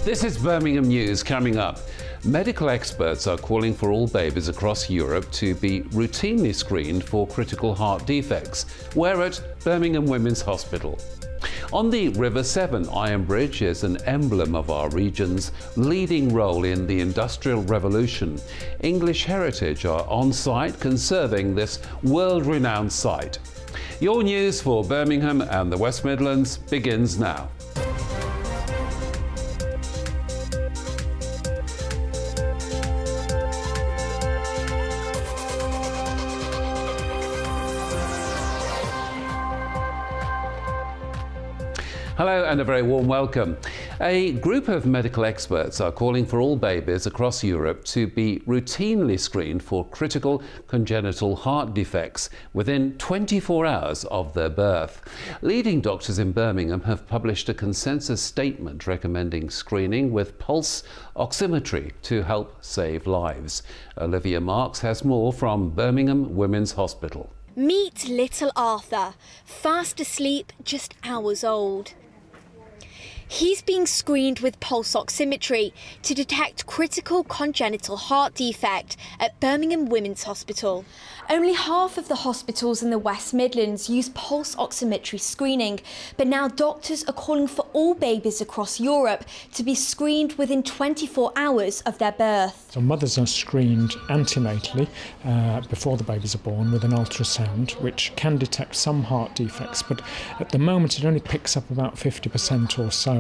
This is Birmingham News coming up. Medical experts are calling for all babies across Europe to be routinely screened for critical heart defects. We're at Birmingham Women's Hospital. On the River Severn, Iron Bridge is an emblem of our region's leading role in the Industrial Revolution. English Heritage are on site conserving this world-renowned site. Your news for Birmingham and the West Midlands begins now. Hello and a very warm welcome. A group of medical experts are calling for all babies across Europe to be routinely screened for critical congenital heart defects within 24 hours of their birth. Leading doctors in Birmingham have published a consensus statement recommending screening with pulse oximetry to help save lives. Olivia Marks has more from Birmingham Women's Hospital. Meet little Arthur, fast asleep, just hours old. He's being screened with pulse oximetry to detect critical congenital heart defect at Birmingham Women's Hospital. Only half of the hospitals in the West Midlands use pulse oximetry screening, but now doctors are calling for all babies across Europe to be screened within 24 hours of their birth. So mothers are screened antenatally before the babies are born with an ultrasound, which can detect some heart defects, but at the moment it only picks up about 50% or so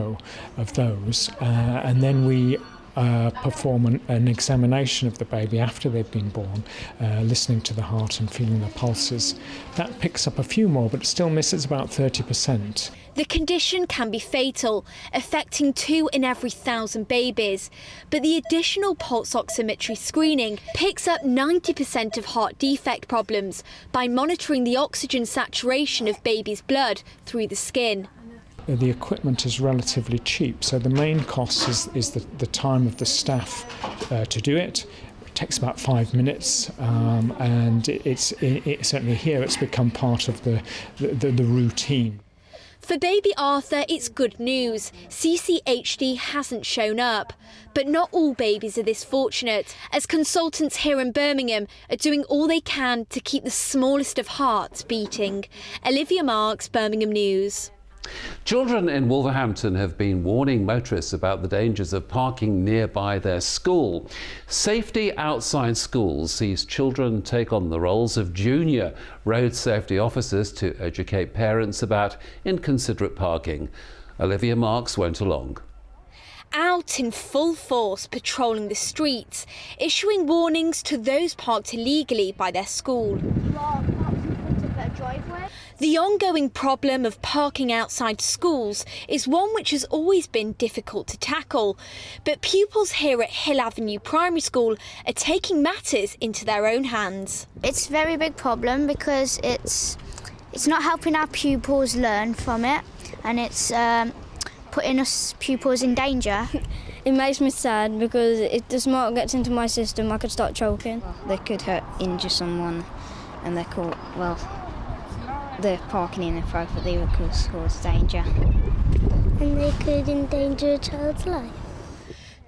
of those, and then we perform an examination of the baby after they've been born, listening to the heart and feeling the pulses. That picks up a few more, but still misses about 30%. The condition can be fatal, affecting 2 in every 1,000 babies. But the additional pulse oximetry screening picks up 90% of heart defect problems by monitoring the oxygen saturation of baby's blood through the skin. The equipment is relatively cheap, so the main cost is the time of the staff to do it. It takes about 5 minutes, and it's certainly here it's become part of the routine. For baby Arthur, it's good news. CCHD hasn't shown up. But not all babies are this fortunate, as consultants here in Birmingham are doing all they can to keep the smallest of hearts beating. Olivia Marks, Birmingham News. Children in Wolverhampton have been warning motorists about the dangers of parking nearby their school. Safety Outside Schools sees children take on the roles of junior road safety officers to educate parents about inconsiderate parking. Olivia Marks went along. Out in full force patrolling the streets, issuing warnings to those parked illegally by their school. The ongoing problem of parking outside schools is one which has always been difficult to tackle, but pupils here at Hill Avenue Primary School are taking matters into their own hands. It's a very big problem because it's not helping our pupils learn from it, and it's putting us pupils in danger. It makes me sad because if the smart gets into my system, I could start choking. They could injure someone, and they're caught, they're parking inappropriately would cause danger. And they could endanger a child's life.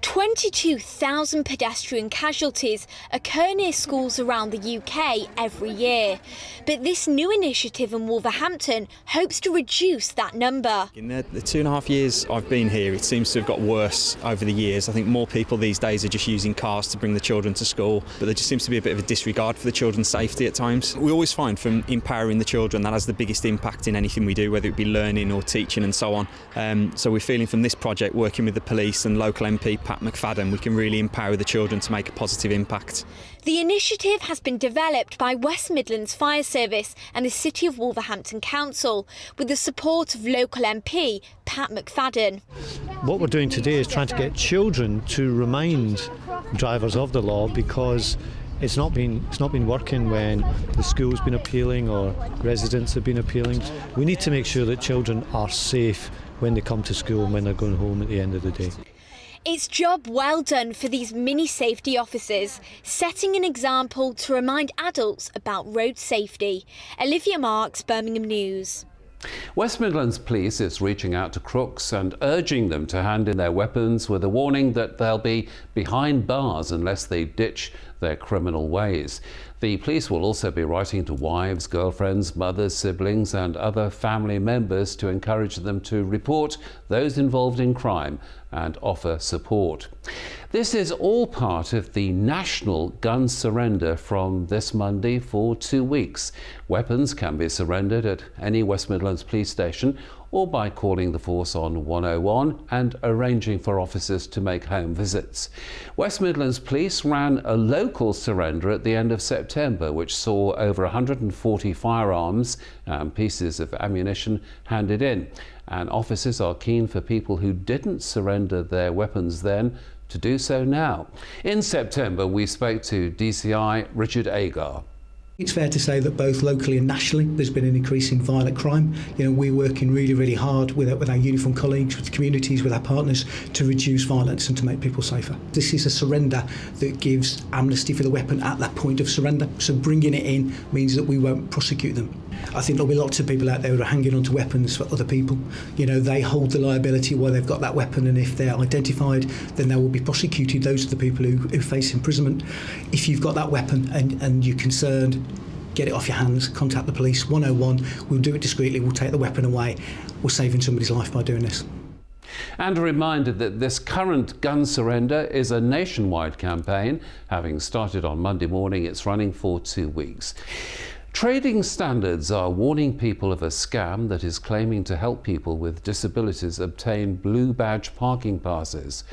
22,000 pedestrian casualties occur near schools around the UK every year. But this new initiative in Wolverhampton hopes to reduce that number. In the 2.5 years I've been here, it seems to have got worse over the years. I think more people these days are just using cars to bring the children to school, but there just seems to be a bit of a disregard for the children's safety at times. We always find from empowering the children that has the biggest impact in anything we do, whether it be learning or teaching and so on. So we're feeling from this project, working with the police and local MP Pat McFadden, we can really empower the children to make a positive impact. The initiative has been developed by West Midlands Fire Service and the City of Wolverhampton Council with the support of local MP Pat McFadden. What we're doing today is trying to get children to remind drivers of the law, because it's not been working when the school's been appealing or residents have been appealing. We need to make sure that children are safe when they come to school and when they're going home at the end of the day. It's job well done for these mini safety officers, setting an example to remind adults about road safety. Olivia Marks, Birmingham News. West Midlands Police is reaching out to crooks and urging them to hand in their weapons with a warning that they'll be behind bars unless they ditch their criminal ways. The police will also be writing to wives, girlfriends, mothers, siblings and other family members to encourage them to report those involved in crime and offer support. This is all part of the national gun surrender from this Monday for 2 weeks. Weapons can be surrendered at any West Midlands police station or by calling the force on 101 and arranging for officers to make home visits. West Midlands Police ran a local surrender at the end of September, which saw over 140 firearms and pieces of ammunition handed in. And officers are keen for people who didn't surrender their weapons then to do so now. In September, we spoke to DCI Richard Agar. It's fair to say that both locally and nationally there's been an increase in violent crime. We're working really hard with our uniformed colleagues, with the communities, with our partners to reduce violence and to make people safer. This is a surrender that gives amnesty for the weapon at that point of surrender. So bringing it in means that we won't prosecute them. I think there'll be lots of people out there who are hanging onto weapons for other people. They hold the liability while they've got that weapon, and if they're identified, then they will be prosecuted. Those are the people who face imprisonment. If you've got that weapon and you're concerned, get it off your hands, contact the police, 101. We'll do it discreetly, we'll take the weapon away. We're saving somebody's life by doing this. And a reminder that this current gun surrender is a nationwide campaign. Having started on Monday morning, it's running for 2 weeks. Trading Standards are warning people of a scam that is claiming to help people with disabilities obtain blue badge parking passes.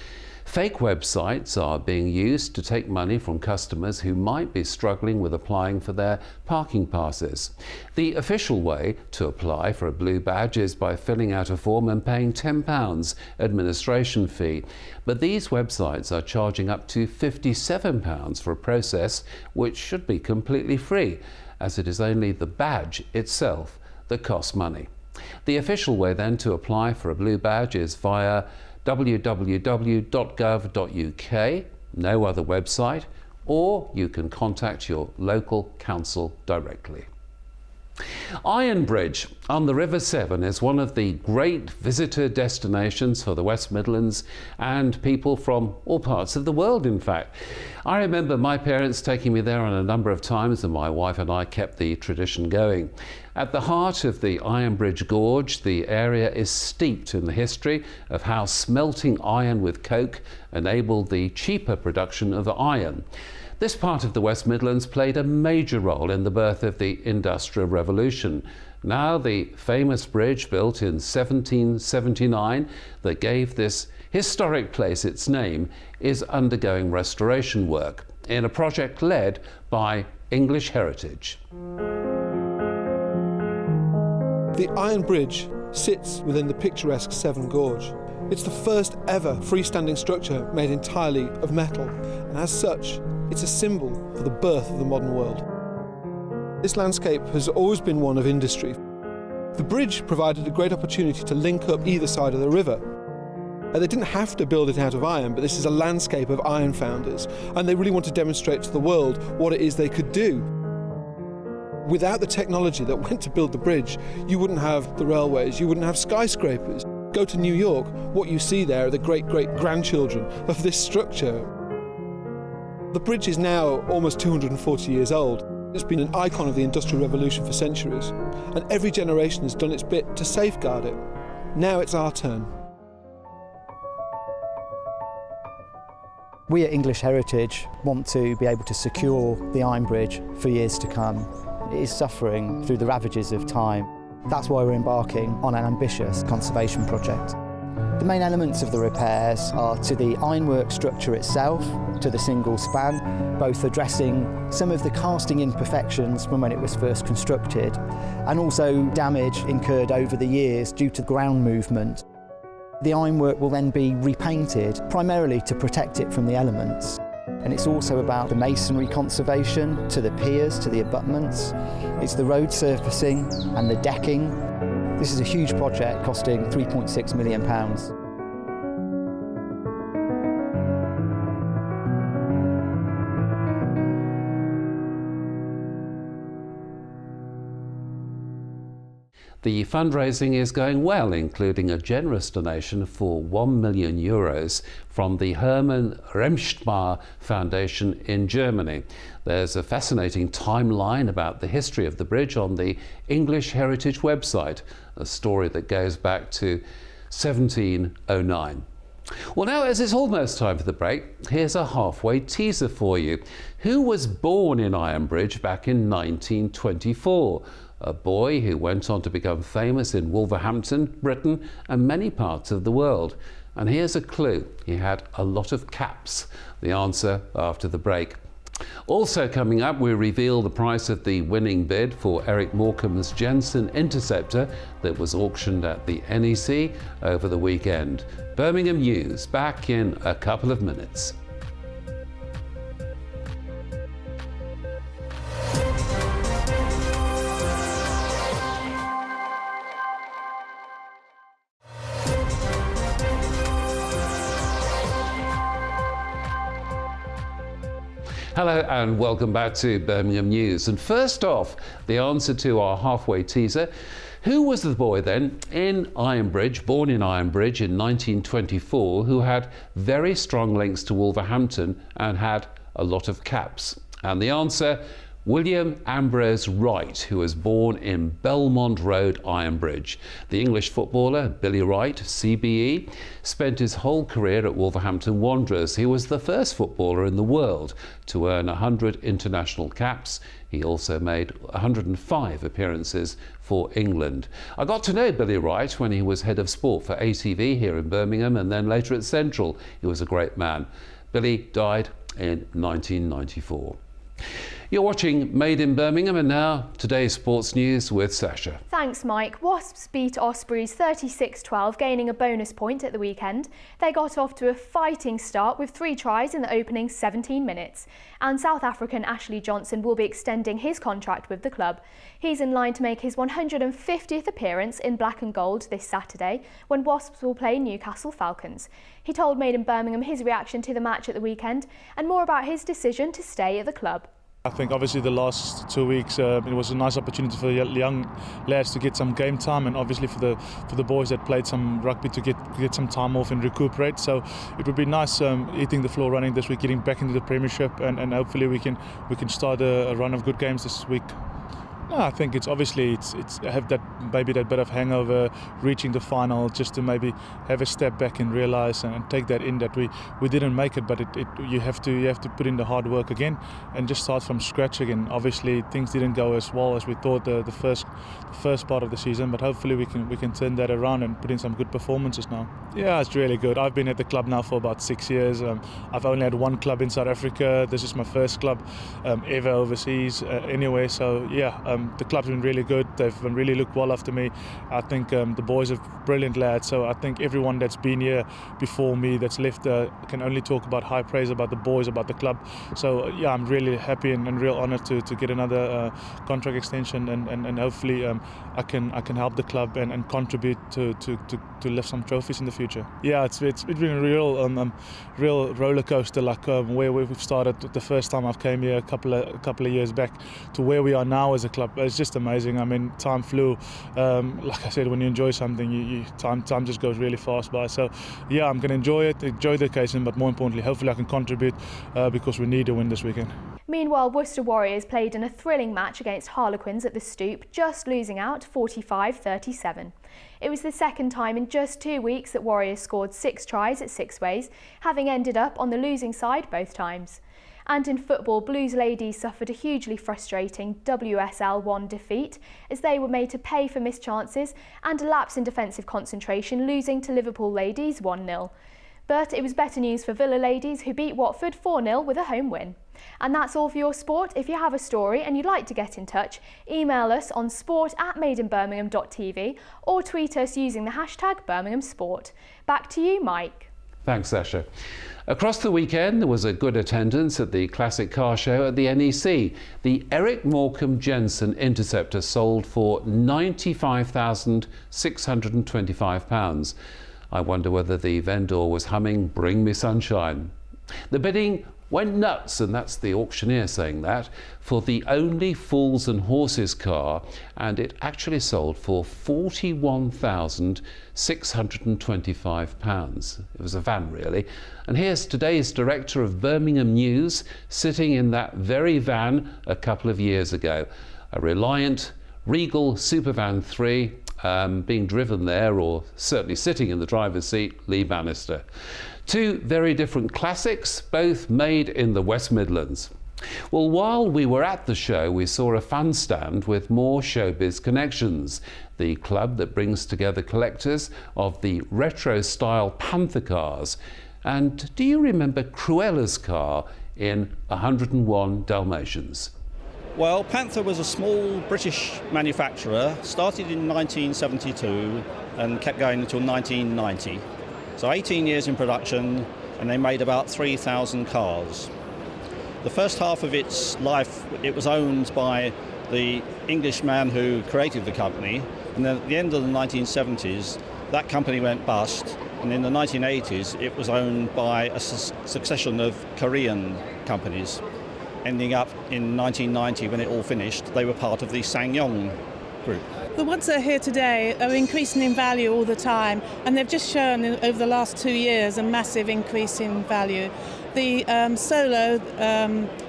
Fake websites are being used to take money from customers who might be struggling with applying for their parking passes. The official way to apply for a blue badge is by filling out a form and paying £10 administration fee. But these websites are charging up to £57 for a process which should be completely free, as it is only the badge itself that costs money. The official way then to apply for a blue badge is via www.gov.uk, no other website, or you can contact your local council directly. Iron Bridge on the River Severn is one of the great visitor destinations for the West Midlands and people from all parts of the world, in fact. I remember my parents taking me there on a number of times, and my wife and I kept the tradition going. At the heart of the Iron Bridge Gorge, the area is steeped in the history of how smelting iron with coke enabled the cheaper production of iron. This part of the West Midlands played a major role in the birth of the Industrial Revolution. Now the famous bridge built in 1779 that gave this historic place its name is undergoing restoration work in a project led by English Heritage. The Iron Bridge sits within the picturesque Severn Gorge. It's the first ever freestanding structure made entirely of metal, and as such, it's a symbol for the birth of the modern world. This landscape has always been one of industry. The bridge provided a great opportunity to link up either side of the river. They didn't have to build it out of iron, but this is a landscape of iron founders, and they really want to demonstrate to the world what it is they could do. Without the technology that went to build the bridge, you wouldn't have the railways, you wouldn't have skyscrapers. Go to New York, what you see there are the great-great-grandchildren of this structure. The bridge is now almost 240 years old. It's been an icon of the Industrial Revolution for centuries, and every generation has done its bit to safeguard it. Now it's our turn. We at English Heritage want to be able to secure the Iron Bridge for years to come. It is suffering through the ravages of time. That's why we're embarking on an ambitious conservation project. The main elements of the repairs are to the ironwork structure itself, to the single span, both addressing some of the casting imperfections from when it was first constructed, and also damage incurred over the years due to ground movement. The ironwork will then be repainted, primarily to protect it from the elements. And it's also about the masonry conservation, to the piers, to the abutments. It's the road surfacing and the decking. This is a huge project costing £3.6 million. The fundraising is going well, including a generous donation for €1 million from the Hermann Remschmar Foundation in Germany. There's a fascinating timeline about the history of the bridge on the English Heritage website, a story that goes back to 1709. Well, now, as it's almost time for the break, here's a halfway teaser for you. Who was born in Ironbridge back in 1924? A boy who went on to become famous in Wolverhampton, Britain, and many parts of the world. And here's a clue. He had a lot of caps. The answer after the break. Also coming up, we reveal the price of the winning bid for Eric Morecambe's Jensen Interceptor that was auctioned at the NEC over the weekend. Birmingham News, back in a couple of minutes. Hello and welcome back to Birmingham News. And first off, the answer to our halfway teaser. Who was the boy then in Ironbridge, born in Ironbridge in 1924, who had very strong links to Wolverhampton and had a lot of caps? And the answer, William Ambrose Wright, who was born in Belmont Road, Ironbridge. The English footballer Billy Wright, CBE, spent his whole career at Wolverhampton Wanderers. He was the first footballer in the world to earn 100 international caps. He also made 105 appearances for England. I got to know Billy Wright when he was head of sport for ATV here in Birmingham and then later at Central. He was a great man. Billy died in 1994. You're watching Made in Birmingham, and now today's sports news with Sasha. Thanks, Mike. Wasps beat Ospreys 36-12, gaining a bonus point at the weekend. They got off to a fighting start with 3 tries in the opening 17 minutes. And South African Ashley Johnson will be extending his contract with the club. He's in line to make his 150th appearance in black and gold this Saturday when Wasps will play Newcastle Falcons. He told Made in Birmingham his reaction to the match at the weekend and more about his decision to stay at the club. I think obviously the last 2 weeks it was a nice opportunity for young lads to get some game time, and obviously for the boys that played some rugby to get some time off and recuperate. So it would be nice hitting the floor running this week, getting back into the Premiership, and hopefully we can start a run of good games this week. No, I think it's have that maybe that bit of hangover reaching the final, just to maybe have a step back and realise and take that in that we didn't make it, but you have to put in the hard work again and just start from scratch again. Obviously things didn't go as well as we thought the first part of the season, but hopefully we can turn that around and put in some good performances now. Yeah, it's really good. I've been at the club now for about 6 years. I've only had one club in South Africa. This is my first club ever overseas anyway. So yeah. The club's been really good. They've really looked well after me. I think the boys are brilliant lads. So I think everyone that's been here before me, that's left, can only talk about high praise about the boys, about the club. So yeah, I'm really happy and real honoured to get another contract extension, and hopefully I can help the club and contribute to lift some trophies in the future. Yeah, it's been a real roller coaster, like where we've started the first time I came here a couple of years back to where we are now as a club. It's just amazing. I mean, time flew. Like I said, when you enjoy something, time just goes really fast by. So yeah, I'm going to enjoy the occasion, but more importantly, hopefully I can contribute because we need a win this weekend. Meanwhile, Worcester Warriors played in a thrilling match against Harlequins at the Stoop, just losing out 45-37. It was the second time in just 2 weeks that Warriors scored 6 tries at 6 ways, having ended up on the losing side both times. And in football, Blues ladies suffered a hugely frustrating WSL 1 defeat as they were made to pay for missed chances and a lapse in defensive concentration, losing to Liverpool ladies 1-0. But it was better news for Villa ladies, who beat Watford 4-0 with a home win. And that's all for your sport. If you have a story and you'd like to get in touch, email us on sport@madeinbirmingham.tv or tweet us using the hashtag BirminghamSport. Back to you, Mike. Thanks, Sasha. Across the weekend, there was a good attendance at the classic car show at the NEC. The Eric Morecambe Jensen Interceptor sold for £95,625. I wonder whether the vendor was humming "Bring Me Sunshine." The bidding went nuts, and that's the auctioneer saying that, for the only Fools and Horses car, and it actually sold for £41,625. It was a van, really. And here's today's director of Birmingham News sitting in that very van a couple of years ago. A Reliant Regal Supervan 3, being driven there, or certainly sitting in the driver's seat, Lee Bannister. Two very different classics, both made in the West Midlands. Well, while we were at the show, we saw a fan stand with more showbiz connections. The club that brings together collectors of the retro-style Panther cars. And do you remember Cruella's car in 101 Dalmatians? Well, Panther was a small British manufacturer, started in 1972 and kept going until 1990. So 18 years in production, and they made about 3,000 cars. The first half of its life, it was owned by the Englishman who created the company, and then at the end of the 1970s, that company went bust, and in the 1980s, it was owned by a succession of Korean companies. Ending up in 1990, when it all finished, they were part of the SsangYong group. The ones that are here today are increasing in value all the time, and they've just shown over the last 2 years a massive increase in value. The Solo,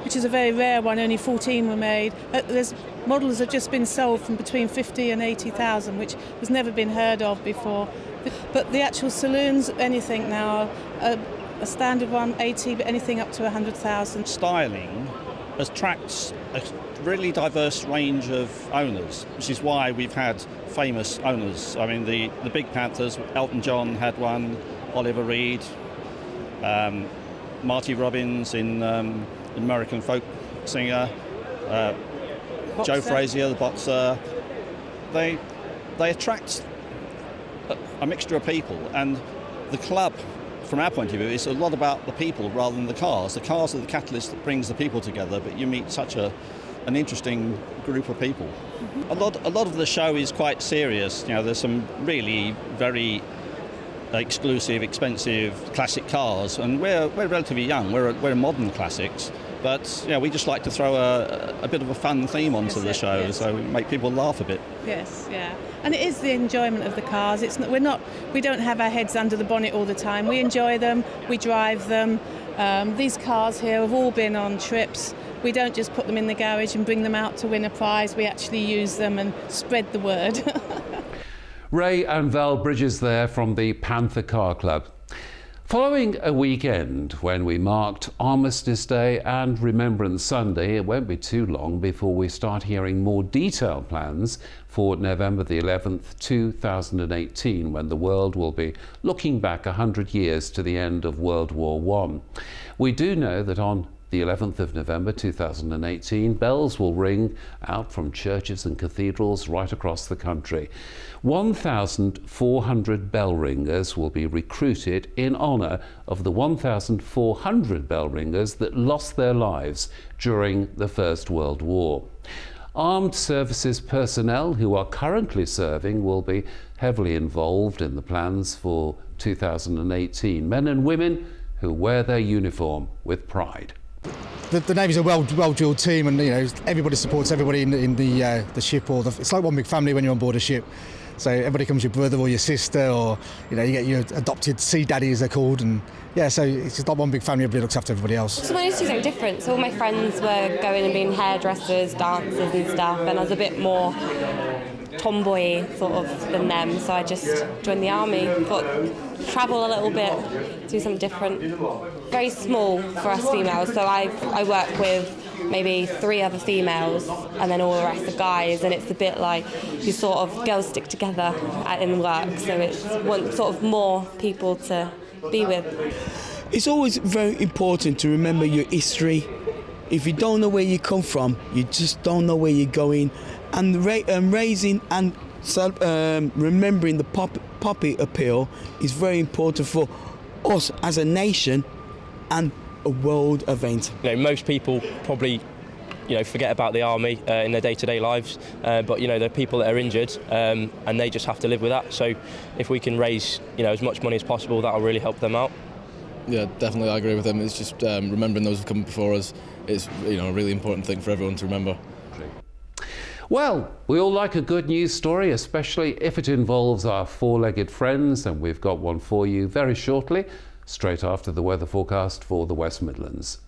which is a very rare one, only 14 were made. There's models have just been sold from between 50 and 80,000, which has never been heard of before. But the actual saloons, anything now, a standard one 80, but anything up to 100,000. Styling attracts a really diverse range of owners, which is why we've had famous owners. I mean, the big Panthers, Elton John had one, Oliver Reed, Marty Robbins in American folk singer, Joe Frazier, the boxer. They attract a mixture of people, and the club, from our point of view, it's a lot about the people rather than the cars. The cars are the catalyst that brings the people together, but you meet such an interesting group of people. Mm-hmm. A lot of the show is quite serious. You know, there's some really very exclusive, expensive classic cars, and we're relatively young. We're modern classics, but you know, we just like to throw a bit of a fun theme onto the show, yes. So we make people laugh a bit. Yes, yeah. And it is the enjoyment of the cars. We don't have our heads under the bonnet all the time. We enjoy them, we drive them. These cars here have all been on trips. We don't just put them in the garage and bring them out to win a prize. We actually use them and spread the word. Ray and Val Bridges there from the Panther Car Club. Following a weekend when we marked Armistice Day and Remembrance Sunday, it won't be too long before we start hearing more detailed plans for November the 11th, 2018, when the world will be looking back 100 years to the end of World War I. We do know that on the 11th of November 2018, bells will ring out from churches and cathedrals right across the country. 1,400 bell ringers will be recruited in honour of the 1,400 bell ringers that lost their lives during the First World War. Armed services personnel who are currently serving will be heavily involved in the plans for 2018. Men and women who wear their uniform with pride. The Navy's a well-drilled team, and you know, everybody supports everybody in the ship. It's like one big family when you're on board a ship. So everybody comes your brother or your sister, or you know, you get your adopted sea daddy, as they're called, and yeah, so it's just like one big family. Everybody looks after everybody else. So I wanted to do something different. So all my friends were going and being hairdressers, dancers and stuff, and I was a bit more tomboy sort of than them, so I just joined the army. Thought travel a little bit, do something different. Very small for us females, so I work with maybe 3 other females and then all the rest are guys, and it's a bit like you sort of girls stick together in work, so it's sort of more people to be with. It's always very important to remember your history. If you don't know where you come from, you just don't know where you're going. And raising and remembering the poppy appeal is very important for us as a nation and a world event. You know, most people probably, you know, forget about the army in their day-to-day lives, but you know, there are people that are injured, and they just have to live with that. So, if we can raise, you know, as much money as possible, that'll really help them out. Yeah, definitely, I agree with him. It's just remembering those who've come before us. It's a really important thing for everyone to remember. Well, we all like a good news story, especially if it involves our four-legged friends, and we've got one for you very shortly, straight after the weather forecast for the West Midlands.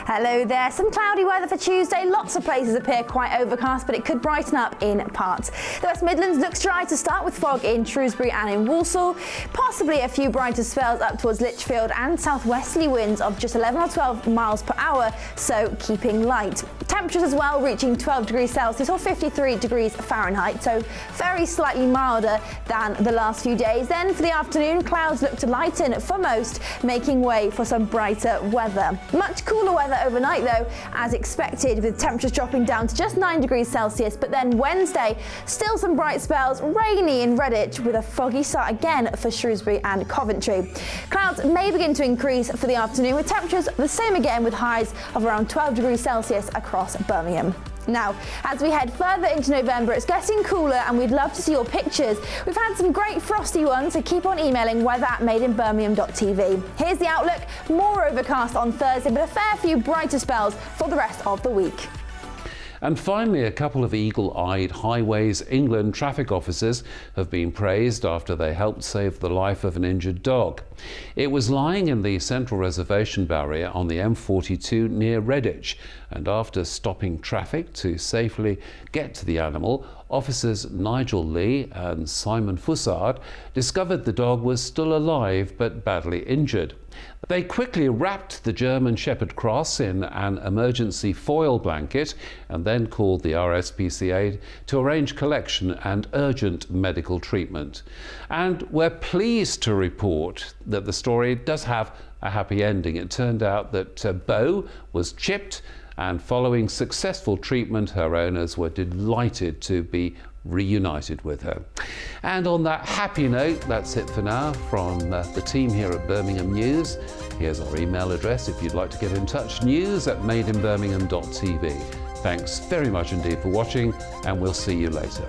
Hello there. Some cloudy weather for Tuesday. Lots of places appear quite overcast, but it could brighten up in parts. The West Midlands looks dry to start with fog in Shrewsbury and in Walsall. Possibly a few brighter spells up towards Lichfield and southwesterly winds of just 11 or 12 miles per hour, so keeping light. Temperatures as well reaching 12 degrees Celsius or 53 degrees Fahrenheit, so very slightly milder than the last few days. Then for the afternoon, clouds look to lighten for most, making way for some brighter weather. Much cooler weather overnight though, as expected, with temperatures dropping down to just 9 degrees Celsius. But then Wednesday, still some bright spells, rainy in Redditch with a foggy start again for Shrewsbury and Coventry. Clouds may begin to increase for the afternoon, with temperatures the same again, with highs of around 12 degrees Celsius across Birmingham. Now, as we head further into November, it's getting cooler and we'd love to see your pictures. We've had some great frosty ones, so keep on emailing weather@madeinbirmingham.tv. Here's the outlook. More overcast on Thursday, but a fair few brighter spells for the rest of the week. And finally, a couple of eagle-eyed Highways England traffic officers have been praised after they helped save the life of an injured dog. It was lying in the central reservation barrier on the M42 near Redditch, and after stopping traffic to safely get to the animal, officers Nigel Lee and Simon Fussard discovered the dog was still alive but badly injured. They quickly wrapped the German Shepherd Cross in an emergency foil blanket and then called the RSPCA to arrange collection and urgent medical treatment. And we're pleased to report that the story does have a happy ending. It turned out that Bo was chipped, and following successful treatment, her owners were delighted to be reunited with her. And on that happy note, that's it for now from the team here at Birmingham News. Here's our email address if you'd like to get in touch, news@madeinbirmingham.tv. Thanks very much indeed for watching, and we'll see you later.